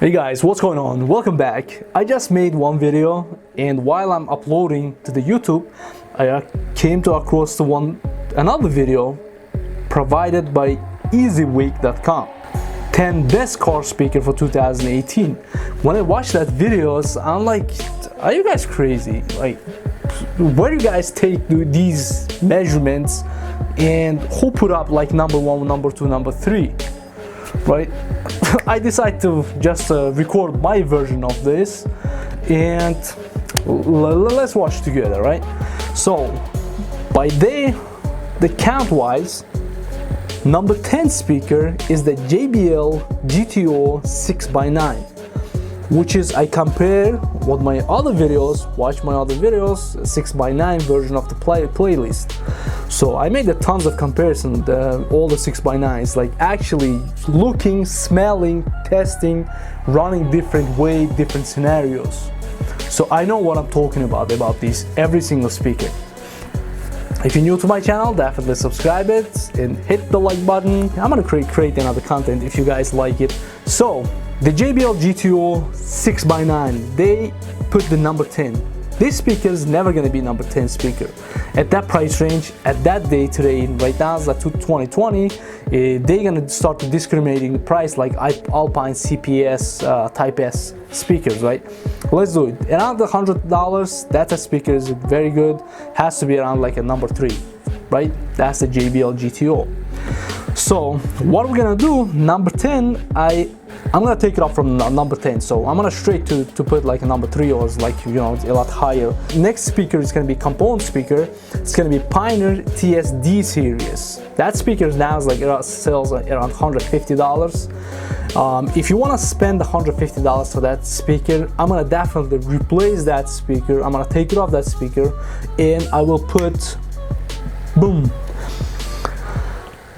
Hey guys, what's going on? Welcome back. I just made one video, and while I'm uploading to the YouTube, I came across another video provided by EasyWeek.com. 10 best car speaker for 2018. When I watched that videos, I'm like, are you guys crazy? Like, where do you guys take these measurements, and who put up like number one, number two, number three? Right? I decided to just record my version of this, and let's watch together, right? So by the count wise, number 10 speaker is the JBL GTO 6x9, which is, I compare with my other videos, watch my other videos, 6x9 version of the playlist. So I made a tons of comparison, all the 6x9s, like actually looking, smelling, testing, running different way, different scenarios. So I know what I'm talking about these, every single speaker. If you're new to my channel, definitely subscribe it and hit the like button. I'm gonna create another content if you guys like it. So the JBL GTO 6x9, they put the number 10. This speaker is never gonna be number 10 speaker. At that price range, at that day today, right now it's like 2020, they're gonna start discriminating the price like Alpine CPS Type S speakers, right? Let's do it. Around $100, that speaker is very good. Has to be around like a number 3, right? That's the JBL GTO. So what we're gonna do, number 10, I'm gonna take it off from number 10, so I'm gonna straight to put like a number 3, or like, you know, a lot higher. Next speaker is gonna be component speaker. It's gonna be Pioneer TSD series. That speaker now is like sells around $150. If you want to spend $150 for that speaker, I'm gonna definitely replace that speaker. I'm gonna take it off that speaker, and I will put, boom,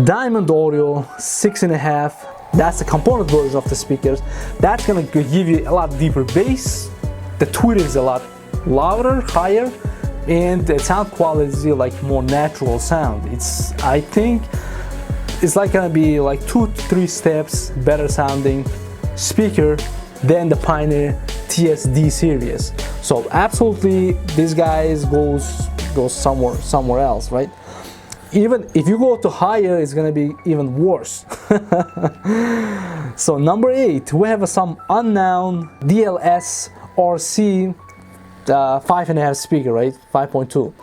Diamond Audio 6.5. That's the component version of the speakers. That's gonna give you a lot deeper bass. The tweeter is a lot louder, higher, and the sound quality is like more natural sound. I think it's like gonna be like 2 to 3 steps better sounding speaker than the Pioneer TSD series. So absolutely, this guys goes somewhere else, right? Even if you go to higher, it's gonna be even worse. So number 8, we have some unknown DLS RC 5.5 speaker, right? 5.2.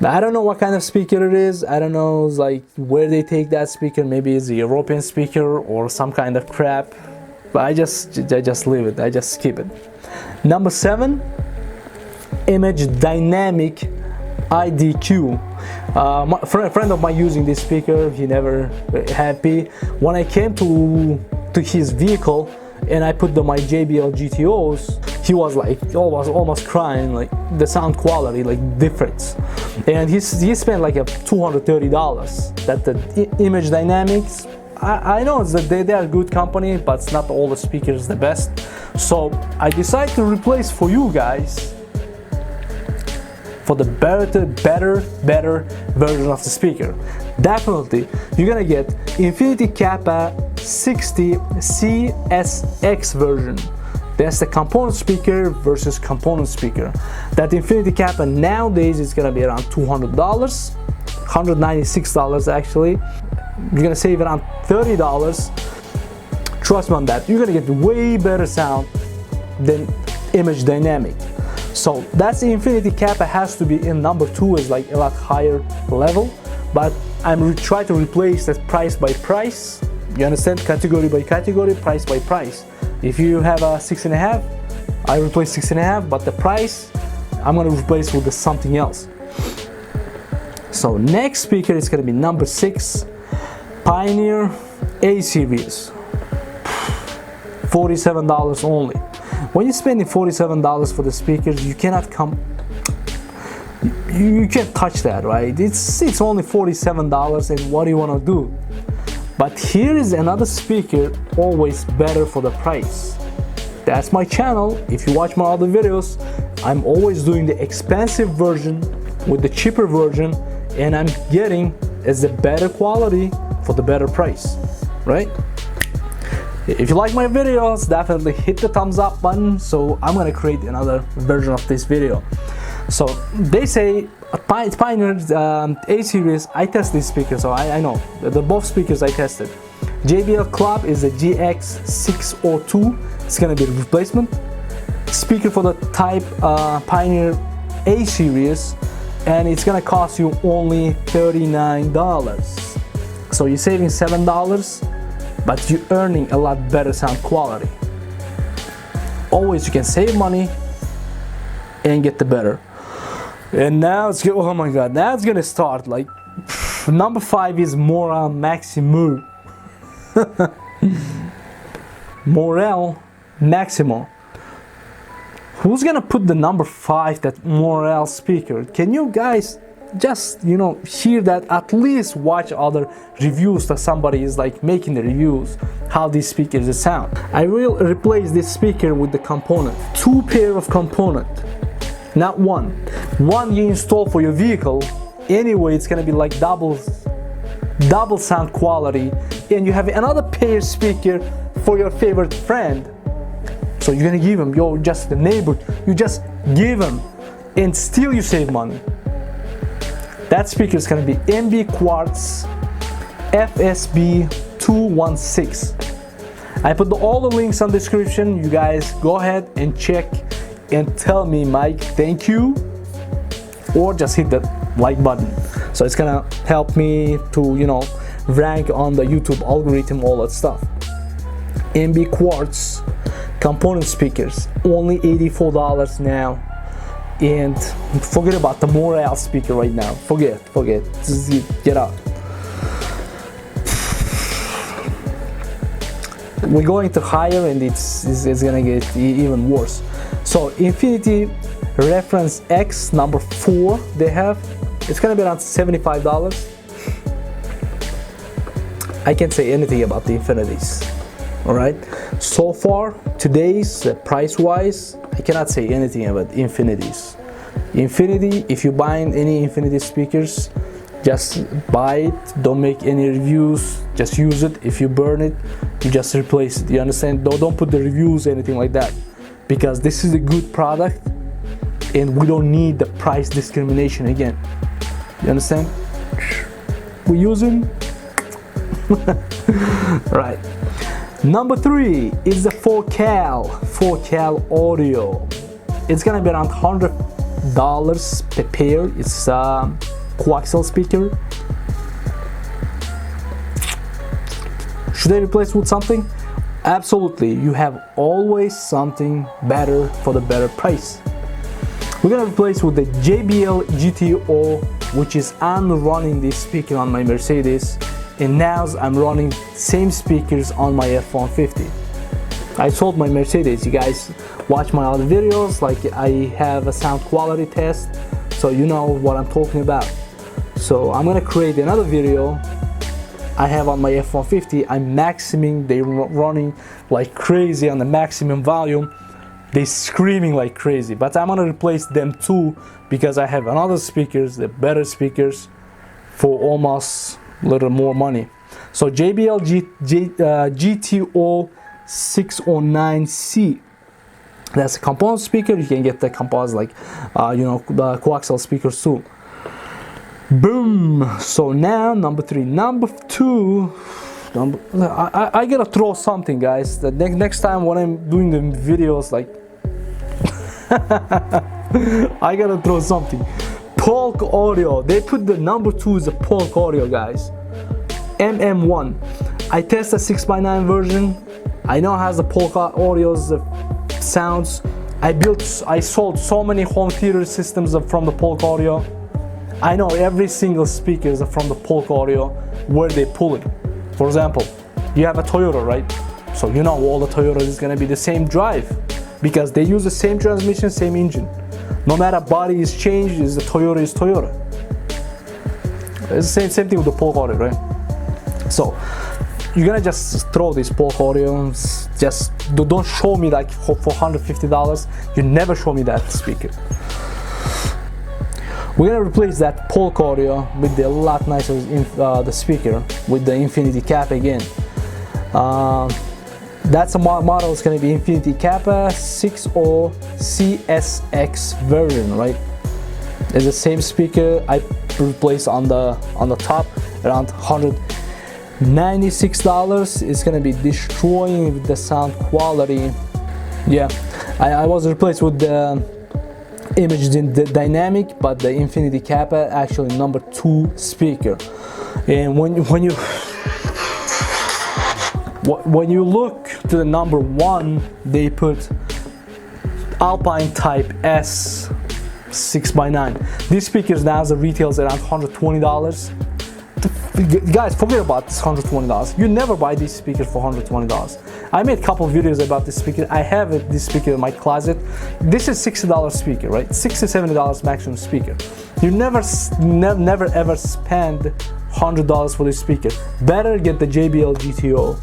Now, I don't know what kind of speaker it is. I don't know like where they take that speaker. Maybe it's a European speaker or some kind of crap. But I just leave it. I just skip it. Number 7, Image Dynamic IDQ. A friend of mine using this speaker, he never happy. When I came to his vehicle and I put my JBL GTOs, he was like almost crying, like the sound quality, like difference. And he spent like $230. That the Image Dynamics, I know that they are a good company, but it's not all the speakers the best. So I decided to replace for you guys for the better version of the speaker. Definitely, you're gonna get Infinity Kappa 60 CSX version. That's the component speaker versus component speaker. That Infinity Kappa nowadays is gonna be around $200, $196 actually. You're gonna save around $30. Trust me on that. You're gonna get way better sound than Image Dynamic. So that's the Infinity Kappa, has to be in number 2, is like a lot higher level, but I'm trying to replace that price by price. You understand? Category by category, price by price. If you have a 6.5, I replace 6.5, but the price I'm gonna replace with something else. So next speaker is gonna be number 6, Pioneer A series, $47 only. When you're spending $47 for the speakers, you cannot you can't touch that, right? It's only $47, and what do you want to do? But here is another speaker, always better for the price. That's my channel. If you watch my other videos, I'm always doing the expensive version with the cheaper version, and I'm getting as the better quality for the better price, right? If you like my videos, definitely hit the thumbs up button, so I'm gonna create another version of this video. So they say Pioneer A series. I test these speakers, so I know the both speakers I tested. JBL Club is the GX602. It's gonna be the replacement speaker for the type Pioneer A series, and it's gonna cost you only $39. So you're saving $7, but you're earning a lot better sound quality. Always you can save money and get the better. And now it's oh my god, now it's gonna start. Like number 5 is Morel Maximo. Morel Maximo. Who's gonna put the number 5, that Morel speaker? Can you guys just, you know, hear that? At least watch other reviews that somebody is like making the reviews how these speakers sound. I will replace this speaker with the component, 2 pair of component, not one you install for your vehicle. Anyway, it's gonna be like double sound quality, and you have another pair speaker for your favorite friend. So you're gonna give him, yo, just the neighbor, you just give him, and still you save money. That speaker is gonna be MB Quartz FSB 216. I put all the links on the description. You guys go ahead and check and tell me, Mike, thank you, or just hit that like button. So it's gonna help me to, you know, rank on the YouTube algorithm, all that stuff. MB Quartz component speakers, only $84 now. And forget about the Morel speaker right now. Forget. Just get out. We're going to higher, and it's gonna get even worse. So Infinity Reference X number 4 they have, it's gonna be around $75. I can't say anything about the Infinities. Alright, so far today's price wise, I cannot say anything about Infinities. Infinity, if you buy any Infinity speakers, just buy it, don't make any reviews, just use it. If you burn it, you just replace it. You understand? Don't put the reviews, anything like that, because this is a good product and we don't need the price discrimination again. You understand? We use them. Right. Number 3 is the 4Cal Audio. It's gonna be around $100 per pair. It's a coaxial speaker. Should I replace with something? Absolutely. You have always something better for the better price. We're gonna replace with the JBL GTO, which is I'm running this speaker on my Mercedes, and now I'm running same speakers on my F-150. I sold my Mercedes. You guys watch my other videos, like I have a sound quality test, so you know what I'm talking about. So I'm gonna create another video. I have on my F-150, I'm maximing, they're running like crazy on the maximum volume. They're screaming like crazy, but I'm gonna replace them too, because I have another speakers, the better speakers, for almost a little more money. So JBL GTO 609C, that's a component speaker. You can get the composite, like you know, the coaxial speakers too. Boom. So now number 3. Number 2, I gotta throw something, guys. The next time when I'm doing the videos, like I gotta throw something. Polk Audio. They put the number 2 is the Polk Audio, guys. MM1. I tested 6x9 version. I know it has the Polk Audio's sounds. I sold so many home theater systems from the Polk Audio. I know every single speaker is from the Polk Audio, where they pull it. For example, you have a Toyota, right? So you know all the Toyotas is gonna be the same drive, because they use the same transmission, same engine. No matter body is changed, the Toyota is Toyota. It's the same thing with the Polk Audio, right? So you're gonna just throw these Polk Audios. Just don't show me like for $150. You never show me that speaker. We're gonna replace that Polk Audio with the lot nicer the speaker with the Infinity cap again. That's a model. It's going to be Infinity Kappa 60 CSX version, right? It's the same speaker I replaced on the top, around $196. It's gonna be destroying the sound quality. Yeah, I was replaced with the Image Dynamic, but the Infinity Kappa actually number 2 speaker. And when you look to the number 1, they put Alpine Type S 6x9. These speakers now retails around $120. Guys, forget about this $120. You never buy these speakers for $120. I made a couple of videos about this speaker. I have this speaker in my closet. This is $60 speaker, right? $60, $70 maximum speaker. You never ever spend $100 for this speaker. Better get the JBL GTO,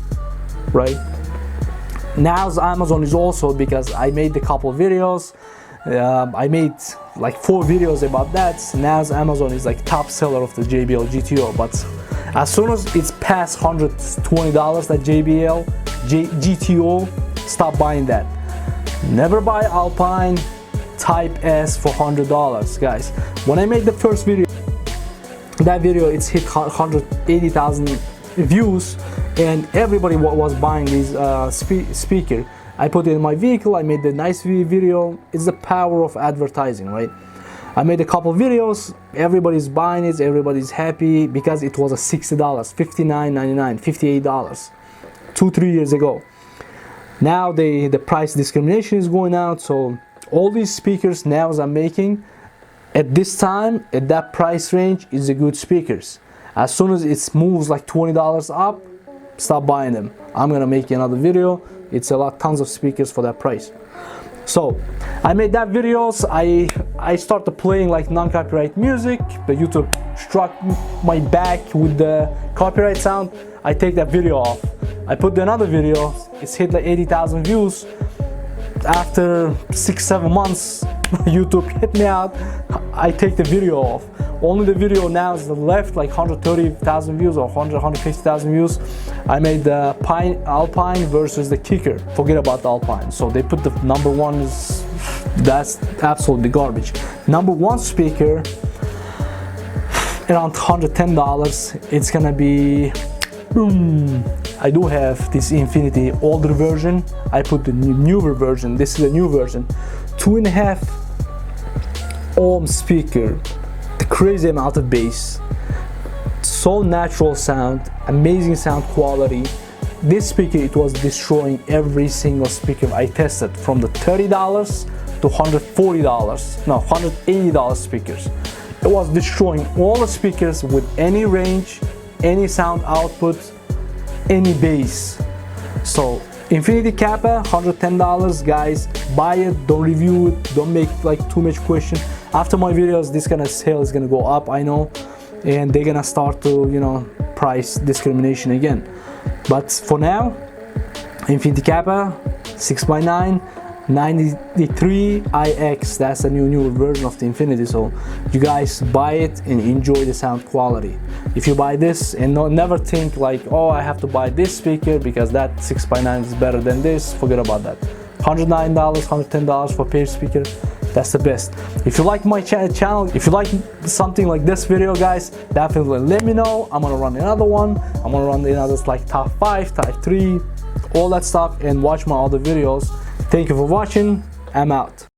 right? Now Amazon is also, because I made a couple of videos. I made like 4 videos about that. Now Amazon is like top seller of the JBL GTO, but as soon as it's past $120, that JBL GTO, stop buying that. Never buy Alpine Type S for $100, guys. When I made the first video, that video it's hit 180,000 views, and everybody was buying these speaker. I put it in my vehicle. I made the nice video. It's the power of advertising, right? I made a couple videos. Everybody's buying it. Everybody's happy because it was a $60, $59.99, $58 2-3 years ago. Now the price discrimination is going out. So all these speakers now I'm making at this time, at that price range, is a good speakers. As soon as it moves like $20 up, stop buying them. I'm gonna make another video. It's tons of speakers for that price. So I made that videos. I started playing like non-copyright music. The YouTube struck my back with the copyright sound. I take that video off. I put another video. It's hit like 80,000 views. After 6-7 months, YouTube hit me out. I take the video off. Only the video now is left like 130,000 views or 150,000 views. I made the Alpine versus the Kicker. Forget about the Alpine. So they put the number 1 is, that's absolutely garbage. Number 1 speaker, around $110. It's gonna be, I do have this Infinity older version. I put the newer version. This is a new version. 2.5 ohm speaker. Crazy amount of bass, so natural sound, amazing sound quality. This speaker, it was destroying every single speaker I tested, from the $30 to $140, no, $180 speakers. It was destroying all the speakers with any range, any sound output, any bass. So Infinity Kappa, $110, guys. Buy it, don't review it, don't make like too much question. After my videos, this kind of sale is gonna go up, I know, and they're gonna start to, you know, price discrimination again. But for now, Infinity Kappa 6x9 93IX, that's a newer version of the Infinity. So you guys buy it and enjoy the sound quality. If you buy this and never think like, oh, I have to buy this speaker because that 6x9 is better than this, forget about that. $109, $110 for pair speaker, that's the best. If you like my channel, if you like something like this video, guys, definitely let me know. I'm gonna run another one. I'm gonna run another like top 5, top 3, all that stuff, and watch my other videos. Thank you for watching. I'm out.